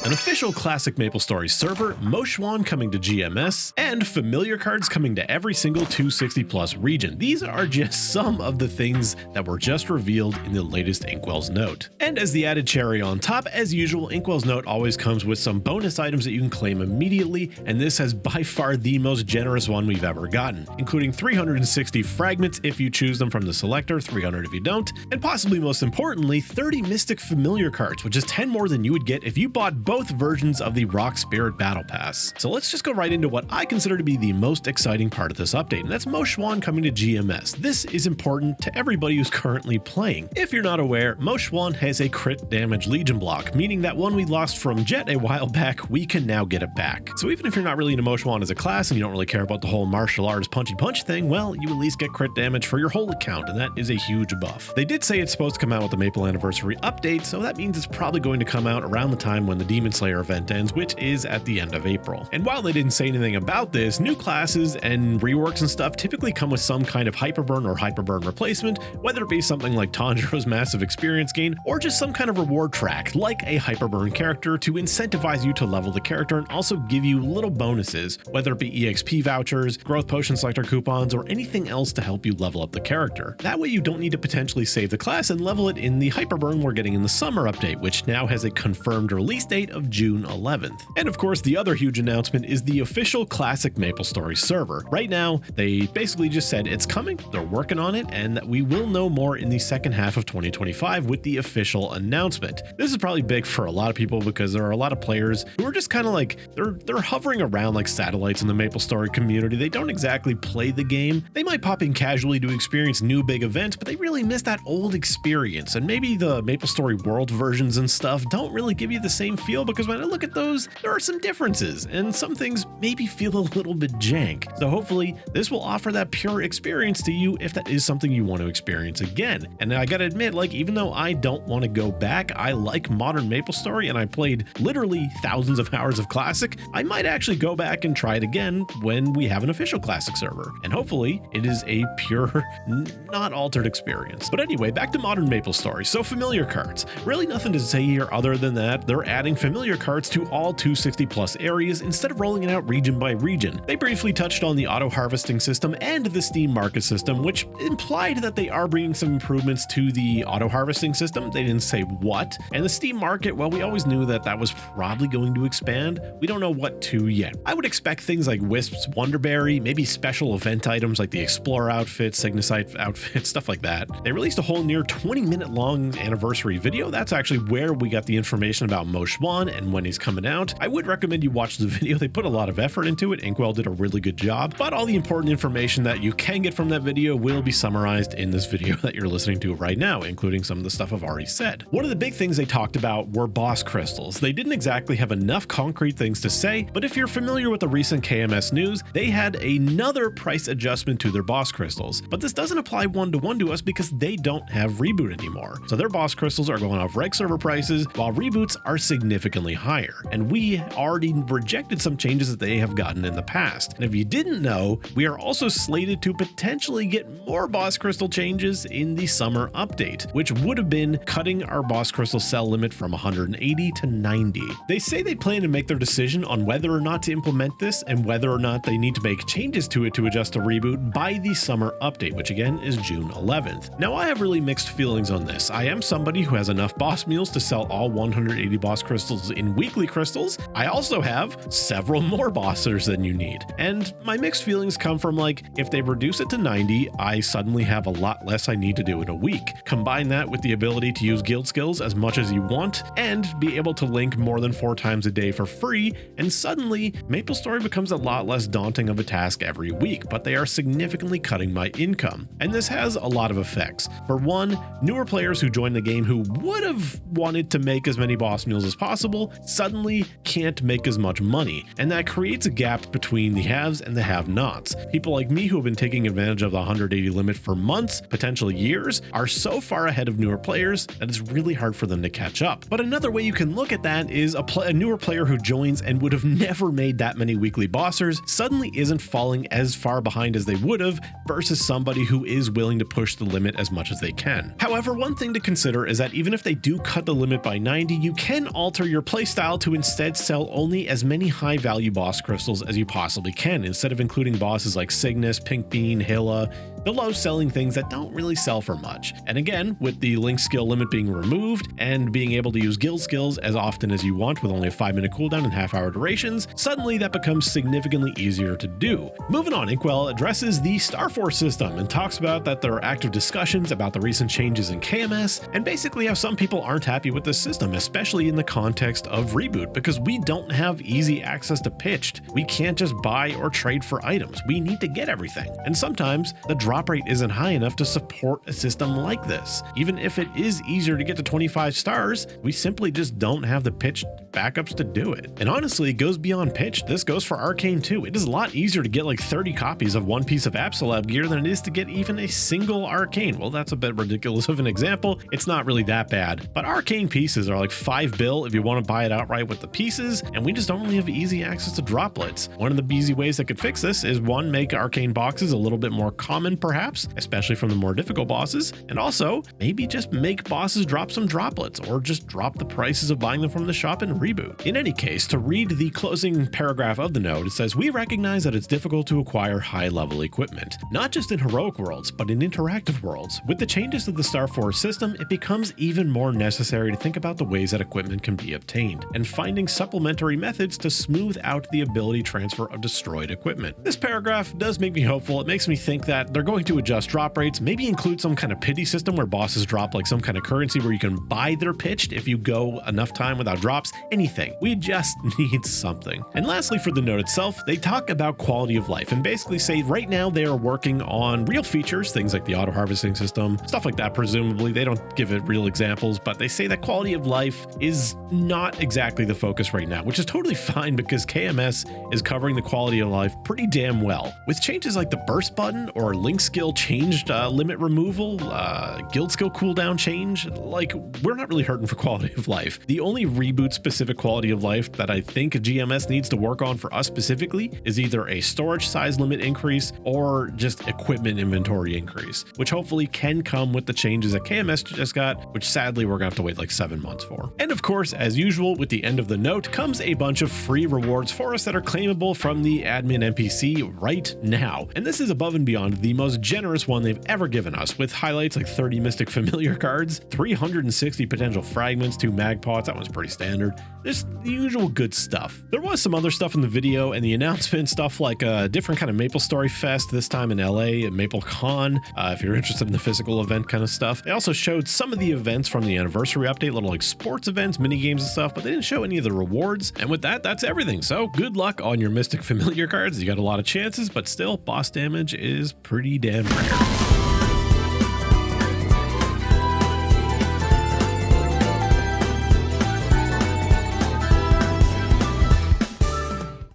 an official classic MapleStory server, moxuan coming to GMS, and familiar cards coming to every single 260 plus region. These are just some of the things that were just revealed in the latest Inkwell's Note. And as the added cherry on top, as usual, Inkwell's Note always comes with some bonus items that you can claim immediately, and this has by far the most generous one we've ever gotten, including 360 fragments if you choose them from the selector, 300 if you don't, and possibly most importantly, 30 Mystic Familiar cards, which is 10 more than you would get if you bought both versions of the Rock Spirit Battle Pass. So let's just go right into what I consider to be the most exciting part of this update, and that's moxuan coming to GMS. This is important to everybody who's currently playing. If you're not aware, moxuan has a crit damage Legion block, meaning that one we lost from Jet a while back, we can now get it back. So even if you're not really into moxuan as a class and you don't really care about the whole martial arts punchy punch thing, well, you at least get crit damage for your whole account, and that is a huge buff. They did say it's supposed to come out with the Maple Anniversary update, so that means it's probably going to come out around the time when the Demon Slayer event ends, which is at the end of April. And while they didn't say anything about this, new classes and reworks and stuff typically come with some kind of hyperburn or hyperburn replacement, whether it be something like Tanjiro's massive experience gain or just some kind of reward track like a hyperburn character to incentivize you to level the character and also give you little bonuses, whether it be EXP vouchers, growth potion selector coupons, or anything else to help you level up the character. That way you don't need to potentially save the class and level it in the hyperburn we're getting in the summer update, which now has a confirmed release date of June 11th. And of course, the other huge announcement is the official classic MapleStory server. Right now, they basically just said it's coming, they're working on it, and that we will know more in the second half of 2025 with the official announcement. This is probably big for a lot of people because there are a lot of players who are just kind of like, they're hovering around like satellites in the MapleStory community. They don't exactly play the game. They might pop in casually to experience new big events, but they really miss that old experience. And maybe the MapleStory World versions and stuff don't really give you the same feel, because when I look at those, there are some differences and some things maybe feel a little bit jank. So hopefully this will offer that pure experience to you if that is something you want to experience again. And I gotta admit, like, even though I don't want to go back, I like modern MapleStory and I played literally thousands of hours of Classic, I might actually go back and try it again when we have an official Classic server. And hopefully it is a pure, not altered experience. But anyway, back to modern MapleStory. So familiar cards. Really nothing to say here other than that they're adding familiar cards to all 260 plus areas instead of rolling it out region by region. They briefly touched on the auto harvesting system and the Steam market system, which implied that they are bringing some improvements to the auto harvesting system. They didn't say what. And the Steam market, well, we always knew that that was probably going to expand. We don't know what to yet. I would expect things like Wisp's Wonderberry, maybe special event items like the Explorer outfit, Cygnusite outfit, stuff like that. They released a whole near 20-minute long anniversary video. That's actually where we got the information about moxuan and when he's coming out. I would recommend you watch the video. They put a lot of effort into it. Inkwell did a really good job, but all the important information that you can get from that video will be summarized in this video that you're listening to right now, including some of the stuff I've already said. One of the big things they talked about were boss crystals. They didn't exactly have enough concrete things to say, but if you're familiar with the recent KMS news, they had another price adjustment to their boss crystals, but this doesn't apply one-to-one to us because they don't have Reboot anymore. So their boss crystals are going off reg server prices, while Reboots are significantly higher. And we already rejected some changes that they have gotten in the past. And if you didn't know, we are also slated to potentially get more boss crystal changes in the summer update, which would have been cutting our boss crystal sell limit from 180 to 90. They say they plan to make their decision on whether or not to implement this and whether or not they need to make changes to it to adjust to Reboot by the summer update, which again is June 11th. Now I have really mixed feelings on this. I am somebody who has enough boss meals to sell all 180 boss crystals in weekly crystals. I also have several more bossers than you need. And my mixed feelings come from, like, if they reduce it to 90, I suddenly have a lot less I need to do in a week. Combine that with the ability to use guild skills as much as you want and be able to link more than 4 times a day for free, and suddenly MapleStory becomes a lot less daunting of a task every week, but they are significantly cutting my income. And this has a lot of effects. For one, newer players who join the game who would have wanted to make as many boss meals as possible suddenly can't make as much money, and that creates a gap between the haves and the have-nots. People like me who have been taking advantage of the 180 limit for months, potentially years, are so far ahead of newer players that it's really hard for them to catch up. But another way you can look at that is a newer player who joins and would have never made that many weekly bossers suddenly isn't falling as far behind as they would have versus somebody who is willing to push the limit as much as they can. However, one thing to consider is that even if they do cut the limit by 90, you can alter your playstyle to instead sell only as many high value boss crystals as you possibly can, instead of including bosses like Cygnus, Pink Bean, Hilla, the low selling things that don't really sell for much. And again, with the link skill limit being removed and being able to use guild skills as often as you want with only a 5-minute cooldown and half-hour durations, suddenly that becomes significantly easier to do. Moving on, Inkwell addresses the Star Force system and talks about that there are active discussions about the recent changes in KMS and basically how some people aren't happy with the system, especially in the context of Reboot, because we don't have easy access to pitched. We can't just buy or trade for items. We need to get everything. And sometimes the drop rate isn't high enough to support a system like this. Even if it is easier to get to 25 stars, we simply just don't have the pitched backups to do it. And honestly, it goes beyond pitched. This goes for Arcane too. It is a lot easier to get like 30 copies of one piece of Absolab gear than it is to get even a single Arcane. Well, that's a bit ridiculous of an example. It's not really that bad, but Arcane pieces are like $5 bill if you want to buy it outright with the pieces, and we just don't really have easy access to droplets. One of the easy ways that could fix this is one, make Arcane boxes a little bit more common perhaps, especially from the more difficult bosses, and also maybe just make bosses drop some droplets or just drop the prices of buying them from the shop in Reboot. In any case, to read the closing paragraph of the note, it says, "We recognize that it's difficult to acquire high-level equipment, not just in heroic worlds, but in interactive worlds. With the changes to the Star Force system, it becomes even more necessary to think about the ways that equipment can be obtained and finding supplementary methods to smooth out the ability transfer of destroyed equipment." This paragraph does make me hopeful. It makes me think that they're going to adjust drop rates, maybe include some kind of pity system where bosses drop like some kind of currency where you can buy their pitched if you go enough time without drops. Anything. We just need something. And lastly, for the note itself, they talk about quality of life and basically say right now they are working on real features, things like the auto harvesting system, stuff like that. Presumably they don't give it real examples, but they say that quality of life is not exactly the focus right now, which is totally fine because KMS is covering the quality of life pretty damn well. With changes like the burst button or link skill changed limit removal, guild skill cooldown change, like we're not really hurting for quality of life. The only Reboot specific quality of life that I think GMS needs to work on for us specifically is either a storage size limit increase or just equipment inventory increase, which hopefully can come with the changes that KMS just got, which sadly we're gonna have to wait like 7 months for. And of course, as usual, with the end of the note comes a bunch of free rewards for us that are claimable from the admin NPC right now. And this is above and beyond the most generous one they've ever given us, with highlights like 30 Mystic Familiar cards, 360 potential fragments, 2 mag pots, that one's pretty standard. There's the usual good stuff. There was some other stuff in the video and the announcement, stuff like a different kind of MapleStory Fest, this time in LA at MapleCon, if you're interested in the physical event kind of stuff. They also showed some of the events from the anniversary update, little like sports events, mini games and stuff, but they didn't show any of the rewards. And with that, that's everything. So good luck on your Mystic Familiar cards. You got a lot of chances, but still, boss damage is pretty damn rare.